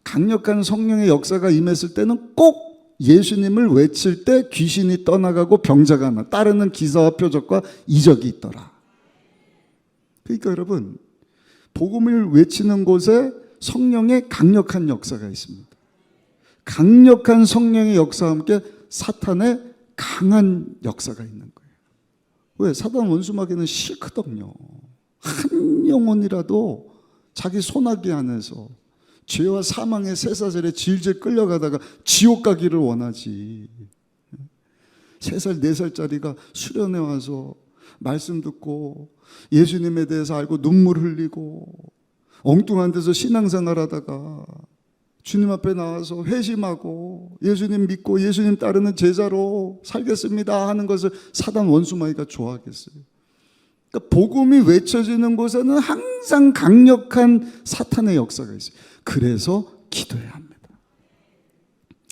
강력한 성령의 역사가 임했을 때는 꼭 예수님을 외칠 때 귀신이 떠나가고 병자가 나, 따르는 기사와 표적과 이적이 있더라. 그러니까 여러분, 복음을 외치는 곳에 성령의 강력한 역사가 있습니다. 강력한 성령의 역사와 함께 사탄의 강한 역사가 있는 거예요. 왜? 사단 원수마귀는 싫거든요. 한 영혼이라도 자기 손아귀 안에서 죄와 사망의 쇠사슬에 질질 끌려가다가 지옥 가기를 원하지. 3살, 4살짜리가 수련회 와서 말씀 듣고 예수님에 대해서 알고 눈물 흘리고 엉뚱한 데서 신앙생활 하다가 주님 앞에 나와서 회심하고 예수님 믿고 예수님 따르는 제자로 살겠습니다 하는 것을 사단 원수마귀가 좋아하겠어요? 그러니까 복음이 외쳐지는 곳에는 항상 강력한 사탄의 역사가 있어요. 그래서 기도해야 합니다.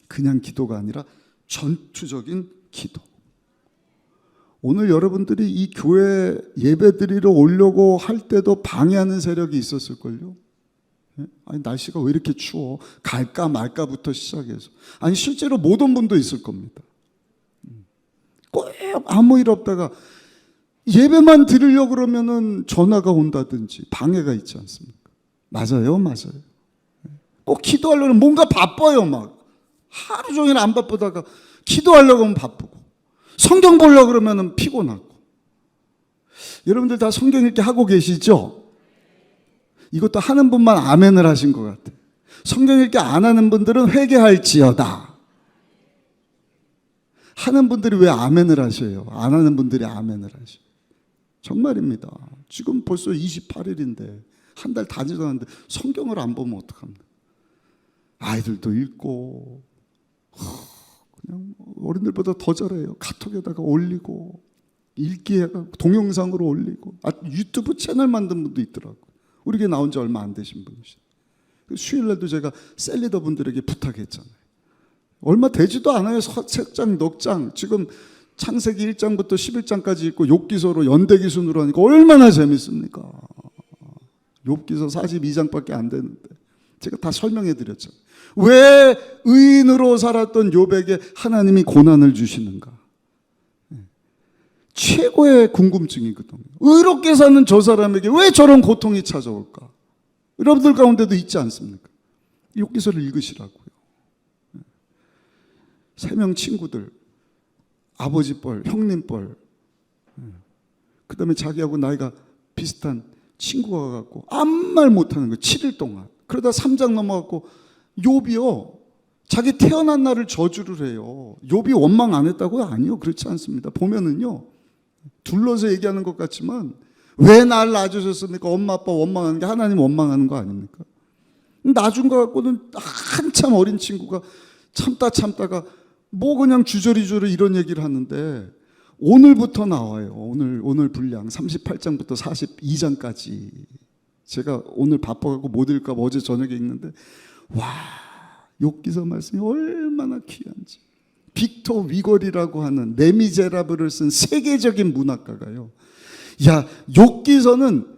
그냥 기도가 아니라 전투적인 기도. 오늘 여러분들이 이 교회 예배 드리러 오려고 할 때도 방해하는 세력이 있었을걸요? 아니, 날씨가 왜 이렇게 추워? 갈까 말까부터 시작해서. 아니, 실제로 못 온 분도 있을 겁니다. 꼭 아무 일 없다가 예배만 드리려고 그러면은 전화가 온다든지 방해가 있지 않습니까? 맞아요, 맞아요. 꼭 기도하려면 뭔가 바빠요, 막. 하루 종일 안 바쁘다가 기도하려고 하면 바쁘고, 성경 보려고 그러면 피곤하고. 여러분들 다 성경 읽기 하고 계시죠? 이것도 하는 분만 아멘을 하신 것 같아요. 성경 읽기 안 하는 분들은 회개할지어다. 하는 분들이 왜 아멘을 하셔요? 안 하는 분들이 아멘을 하셔요. 정말입니다. 지금 벌써 28일인데 한 달 다 지났는데 성경을 안 보면 어떡합니까? 아이들도 읽고 그냥 어른들보다 더 잘해요. 카톡에다가 올리고 읽기에다가 동영상으로 올리고 유튜브 채널 만든 분도 있더라고요. 우리 교회 나온 지 얼마 안 되신 분이시죠. 수요일날도 제가 셀리더 분들에게 부탁했잖아요. 얼마 되지도 않아요. 책장, 넉장. 지금 창세기 1장부터 11장까지 있고 욥기서로 연대기 순으로 하니까 얼마나 재밌습니까? 욥기서 42장밖에 안 되는데 제가 다 설명해 드렸잖아요. 왜 의인으로 살았던 욥에게 하나님이 고난을 주시는가? 최고의 궁금증이거든요. 의롭게 사는 저 사람에게 왜 저런 고통이 찾아올까? 여러분들 가운데도 있지 않습니까? 욥기서를 읽으시라고요. 3명 친구들, 아버지 뻘, 형님 뻘, 그 다음에 자기하고 나이가 비슷한 친구가 갖고 아무 말 못하는 거예요. 7일 동안. 그러다 3장 넘어갖고 욥이요, 자기 태어난 날을 저주를 해요. 욥이 원망 안 했다고요? 아니요, 그렇지 않습니다. 보면은요, 둘러서 얘기하는 것 같지만 왜 날 낳아주셨습니까? 엄마 아빠 원망하는 게 하나님 원망하는 거 아닙니까? 낳아준 거 갖고는 한참 어린 친구가 참다가 뭐 그냥 주저리주저리 이런 얘기를 하는데 오늘부터 나와요. 오늘 분량 38장부터 42장까지 제가 오늘 바빠갖고 못 읽을까 봐 어제 저녁에 읽는데 와, 욥기서 말씀이 얼마나 귀한지. 빅터 위걸이라고 하는 레미제라블을 쓴 세계적인 문학가가요, 야, 욥기서는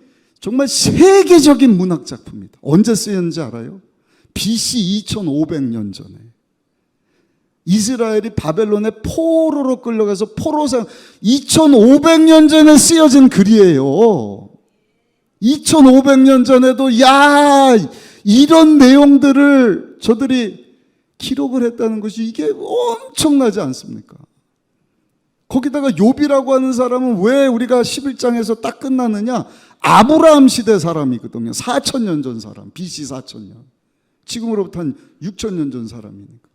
정말 세계적인 문학 작품입니다. 언제 쓰였는지 알아요? BC 2500년 전에 이스라엘이 바벨론의 포로로 끌려가서 포로상 2500년 전에 쓰여진 글이에요. 2500년 전에도 야, 이런 내용들을 저들이 기록을 했다는 것이 이게 엄청나지 않습니까? 거기다가 욥이라고 하는 사람은 왜 우리가 11장에서 딱 끝나느냐? 아브라함 시대 사람이거든요. 4000년 전 사람, BC 4000년. 지금으로부터 한 6000년 전 사람이니까.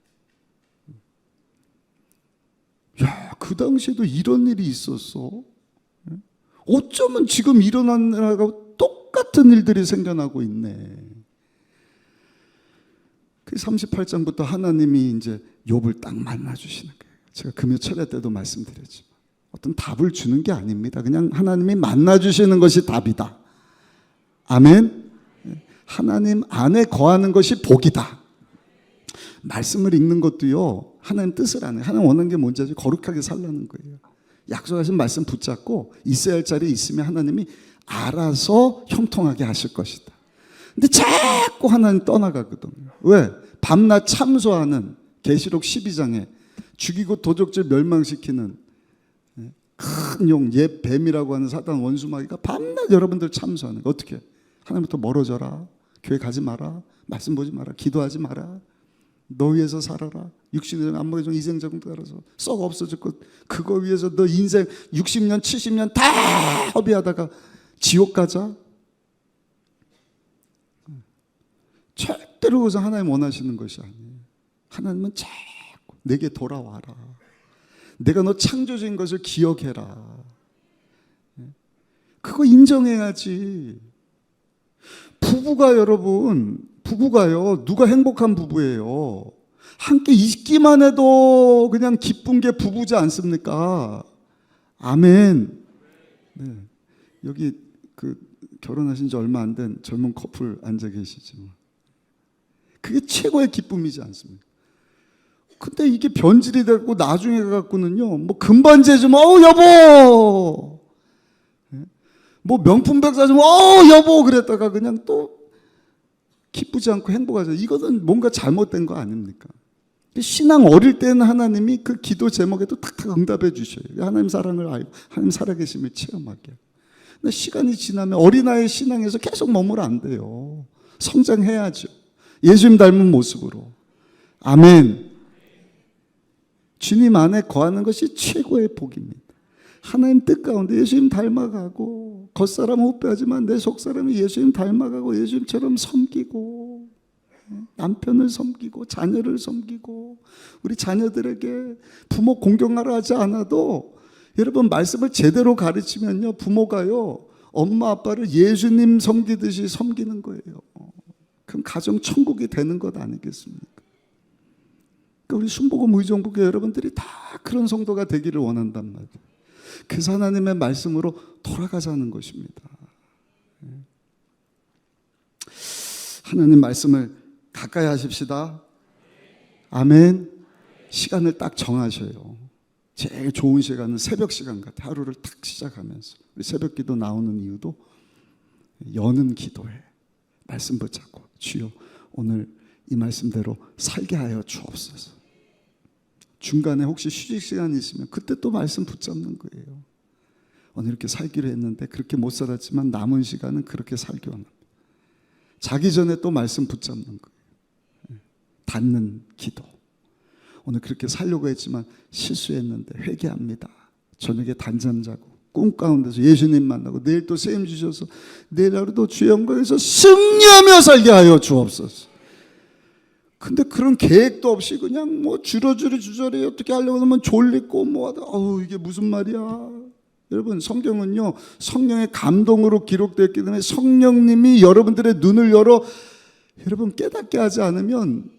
야, 그 당시에도 이런 일이 있었어? 어쩌면 지금 일어난 일하고 똑같은 일들이 생겨나고 있네. 그 38장부터 하나님이 이제 욥을 딱 만나주시는 거예요. 제가 금요 철야 때도 말씀드렸지만 어떤 답을 주는 게 아닙니다. 그냥 하나님이 만나주시는 것이 답이다. 아멘. 하나님 안에 거하는 것이 복이다. 말씀을 읽는 것도요, 하나님 뜻을 안 해요. 하나님 원하는 게 뭔지 아죠? 거룩하게 살라는 거예요. 약속하신 말씀 붙잡고 있어야 할 자리에 있으면 하나님이 알아서 형통하게 하실 것이다. 근데 자꾸 하나님 떠나가거든요. 왜? 밤낮 참소하는 계시록 12장에 죽이고 도적질 멸망시키는 큰 용, 옛 뱀이라고 하는 사단 원수마귀가 밤낮 여러분들 참소하는 거. 어떻게? 하나님부터 멀어져라. 교회 가지 마라. 말씀 보지 마라. 기도하지 마라. 너 위해서 살아라. 60년 안목에 좀 이생적인 따라서 썩 없어질 것. 그거 위해서 너 인생 60년 70년 다 허비하다가 지옥 가자. 절대로 그것은 하나님 원하시는 것이 아니에요. 하나님은 자꾸 내게 돌아와라. 내가 너 창조주인 것을 기억해라. 그거 인정해야지. 부부가 여러분, 부부가요, 누가 행복한 부부예요? 함께 있기만 해도 그냥 기쁜 게 부부지 않습니까? 아멘. 네. 여기 그 결혼하신 지 얼마 안 된 젊은 커플 앉아 계시지만 그게 최고의 기쁨이지 않습니까? 근데 이게 변질이 되고 나중에 가갖고는요, 뭐 금반지 해주면 여보, 뭐 명품백 사주면 여보 그랬다가 그냥 또 기쁘지 않고 행복하죠. 이거는 뭔가 잘못된 거 아닙니까? 신앙 어릴 때는 하나님이 그 기도 제목에도 탁탁 응답해 주셔요. 하나님 사랑을 알고 하나님 살아계심을 체험하게. 근데 시간이 지나면 어린아이 신앙에서 계속 머무르면 안 돼요. 성장해야죠. 예수님 닮은 모습으로. 아멘. 주님 안에 거하는 것이 최고의 복입니다. 하나님 뜻 가운데 예수님 닮아가고, 겉사람은 후패하지만 내 속사람이 예수님 닮아가고 예수님처럼 섬기고, 남편을 섬기고 자녀를 섬기고, 우리 자녀들에게 부모 공경하라 하지 않아도 여러분 말씀을 제대로 가르치면요, 부모가요 엄마 아빠를 예수님 섬기듯이 섬기는 거예요. 그럼 가정 천국이 되는 것 아니겠습니까? 그러니까 우리 순복음 의정부교 여러분들이 다 그런 성도가 되기를 원한단 말이에요. 그래서 하나님의 말씀으로 돌아가자는 것입니다. 하나님 말씀을 가까이 하십시다. 아멘. 시간을 딱 정하셔요. 제일 좋은 시간은 새벽 시간 같아요. 하루를 탁 시작하면서. 우리 새벽 기도 나오는 이유도 여는 기도에 말씀 붙잡고, 주여 오늘 이 말씀대로 살게 하여 주옵소서. 중간에 혹시 휴식 시간이 있으면 그때 또 말씀 붙잡는 거예요. 오늘 이렇게 살기로 했는데 그렇게 못 살았지만 남은 시간은 그렇게 살기 원합니다. 자기 전에 또 말씀 붙잡는 거예요. 닫는 기도. 오늘 그렇게 살려고 했지만 실수했는데 회개합니다. 저녁에 단잠 자고 꿈 가운데서 예수님 만나고 내일 또 쌤 주셔서 내일 하루도 주의 영광에서 승리하며 살게 하여 주옵소서. 근데 그런 계획도 없이 그냥 뭐 주저리 어떻게 하려고 하면 졸리고 뭐 하다, 이게 무슨 말이야. 여러분 성경은요 성령의 감동으로 기록되었기 때문에 성령님이 여러분들의 눈을 열어 여러분 깨닫게 하지 않으면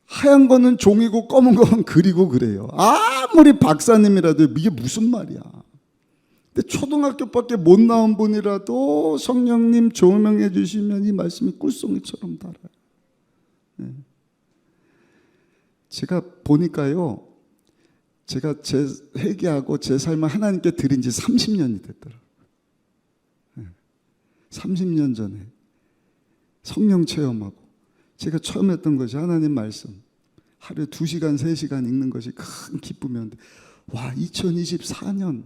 하얀 거는 종이고 검은 거는 글이고 그래요. 아무리 박사님이라도 이게 무슨 말이야. 근데 초등학교밖에 못 나온 분이라도 성령님 조명해 주시면 이 말씀이 꿀송이처럼 달아요. 제가 보니까요, 제가 제 회개하고 제 삶을 하나님께 드린 지 30년이 됐더라고요. 30년 전에 성령 체험하고 제가 처음 했던 것이 하나님 말씀 하루에 2시간 3시간 읽는 것이 큰 기쁨이었는데, 와 2024년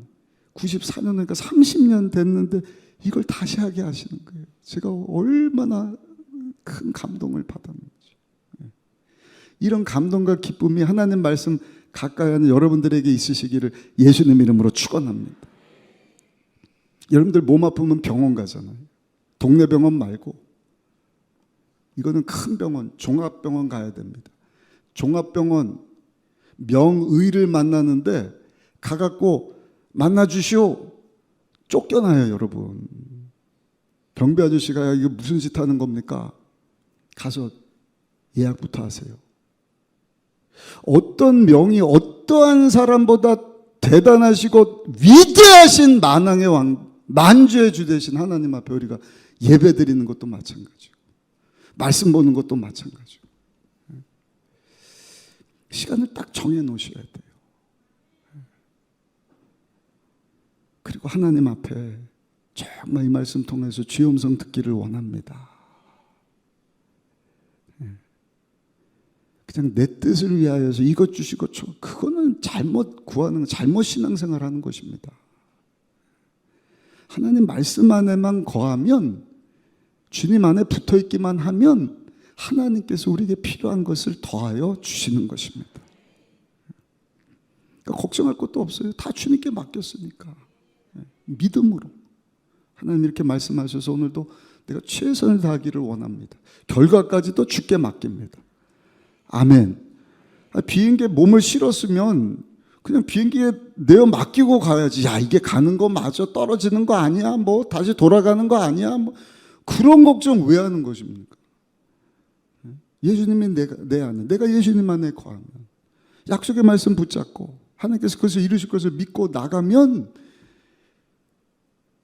94년 그러니까 30년 됐는데 이걸 다시 하게 하시는 거예요. 제가 얼마나 큰 감동을 받았는지. 이런 감동과 기쁨이 하나님 말씀 가까이 하는 여러분들에게 있으시기를 예수님 이름으로 축원합니다. 여러분들 몸 아프면 병원 가잖아요. 동네 병원 말고 이거는 큰 병원, 종합병원 가야 됩니다. 종합병원 명의를 만나는데 가갖고 만나주시오. 쫓겨나요 여러분. 경비 아저씨가 이거 무슨 짓 하는 겁니까? 가서 예약부터 하세요. 어떤 명이 어떠한 사람보다 대단하시고 위대하신 만왕의 왕, 만주의 주 되신 하나님 앞에 우리가 예배 드리는 것도 마찬가지고 말씀 보는 것도 마찬가지고 시간을 딱 정해 놓으셔야 돼요. 그리고 하나님 앞에 정말 이 말씀 통해서 주의 음성 듣기를 원합니다. 그냥 내 뜻을 위하여서 이것 주시고 그거는 잘못 구하는, 잘못 신앙생활하는 것입니다. 하나님 말씀 안에만 거하면, 주님 안에 붙어있기만 하면 하나님께서 우리에게 필요한 것을 더하여 주시는 것입니다. 그러니까 걱정할 것도 없어요. 다 주님께 맡겼으니까. 믿음으로 하나님 이렇게 말씀하셔서 오늘도 내가 최선을 다하기를 원합니다. 결과까지도 주께 맡깁니다. 아멘. 비행기에 몸을 실었으면 그냥 비행기에 내어 맡기고 가야지. 야, 이게 가는 거 맞아? 떨어지는 거 아니야? 뭐 다시 돌아가는 거 아니야? 뭐 그런 걱정 왜 하는 것입니까? 예수님이 내 안에, 내가 예수님 안에 거하면, 약속의 말씀 붙잡고 하나님께서 그것을 이루실 것을 믿고 나가면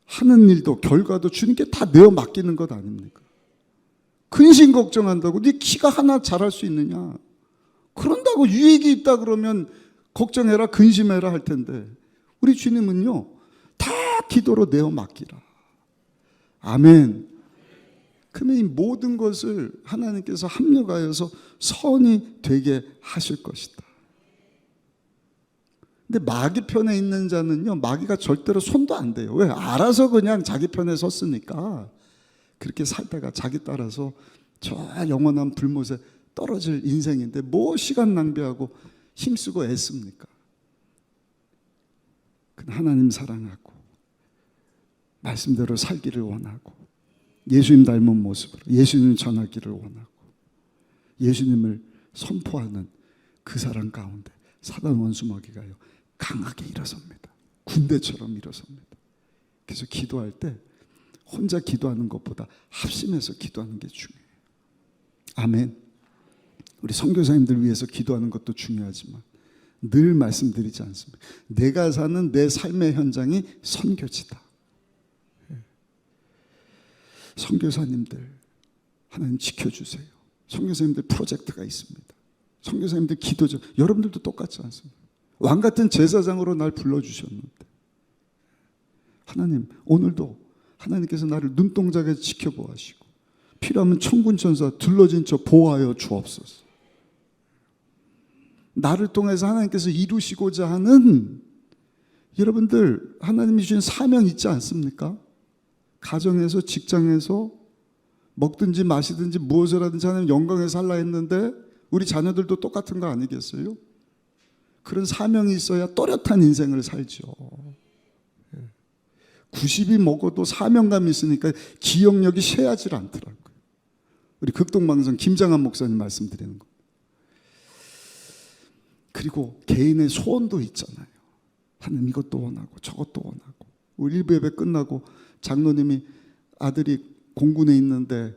하는 일도 결과도 주님께 다 내어 맡기는 것 아닙니까? 근심 걱정한다고 네 키가 하나 자랄 수 있느냐? 그런다고 유익이 있다 그러면 걱정해라, 근심해라 할 텐데, 우리 주님은요 다 기도로 내어 맡기라. 아멘. 그러면 이 모든 것을 하나님께서 합력하여서 선이 되게 하실 것이다. 근데 마귀 편에 있는 자는요, 마귀가 절대로 손도 안 대요. 왜? 알아서 그냥 자기 편에 섰으니까 그렇게 살다가 자기 따라서 저 영원한 불못에 떨어질 인생인데 뭐 시간 낭비하고 힘쓰고 애씁니까? 하나님 사랑하고 말씀대로 살기를 원하고 예수님 닮은 모습으로 예수님 전하기를 원하고 예수님을 선포하는 그 사람 가운데 사단 원수마귀가요 강하게 일어섭니다. 군대처럼 일어섭니다. 그래서 기도할 때 혼자 기도하는 것보다 합심해서 기도하는 게 중요해요. 아멘. 우리 선교사님들 위해서 기도하는 것도 중요하지만 늘 말씀드리지 않습니까? 내가 사는 내 삶의 현장이 선교지다. 선교사님들 하나님 지켜주세요. 선교사님들 프로젝트가 있습니다. 선교사님들 기도죠. 여러분들도 똑같지 않습니까? 왕 같은 제사장으로 날 불러주셨는데 하나님 오늘도 하나님께서 나를 눈동자에 지켜보시고 필요하면 천군 천사 둘러진 저 보호하여 주옵소서. 나를 통해서 하나님께서 이루시고자 하는 여러분들 하나님이 주신 사명 있지 않습니까? 가정에서 직장에서 먹든지 마시든지 무엇을 하든지 하나님 영광에 살라 했는데 우리 자녀들도 똑같은 거 아니겠어요? 그런 사명이 있어야 또렷한 인생을 살죠. 90이 먹어도 사명감이 있으니까 기억력이 쇠하지 않더라고요. 우리 극동방송 김장한 목사님 말씀드리는 거. 그리고 개인의 소원도 있잖아요. 하나님 이것도 원하고 저것도 원하고. 우리 일부 예배 끝나고 장로님이 아들이 공군에 있는데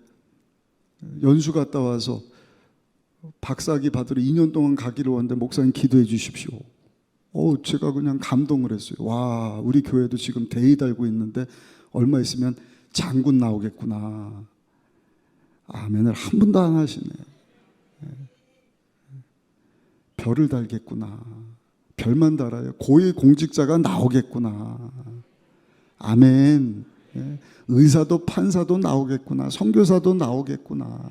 연수 갔다 와서 박사학위 받으러 2년 동안 가기를 원하는데 목사님 기도해 주십시오. 제가 그냥 감동을 했어요. 와, 우리 교회도 지금 대의 달고 있는데 얼마 있으면 장군 나오겠구나. 아멘을 한 분도 안 하시네. 별을 달겠구나. 별만 달아요. 고위 공직자가 나오겠구나. 아멘. 의사도 판사도 나오겠구나. 선교사도 나오겠구나.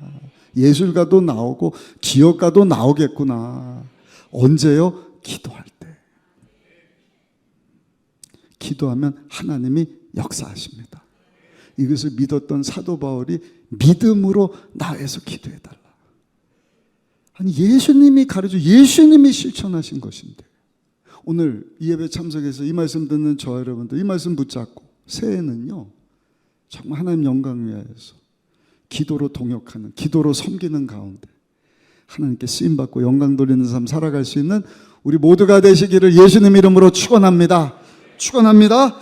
예술가도 나오고 기업가도 나오겠구나. 언제요? 기도할 때. 기도하면 하나님이 역사하십니다. 이것을 믿었던 사도 바울이 믿음으로 나에서 기도해달라. 아니 예수님이 가르쳐 예수님이 실천하신 것인데 오늘 이 예배 참석해서 이 말씀 듣는 저 여러분들 이 말씀 붙잡고 새해는요 정말 하나님 영광을 위하여서 기도로 동역하는 기도로 섬기는 가운데 하나님께 쓰임받고 영광 돌리는 삶 살아갈 수 있는 우리 모두가 되시기를 예수님 이름으로 축원합니다. 축원합니다.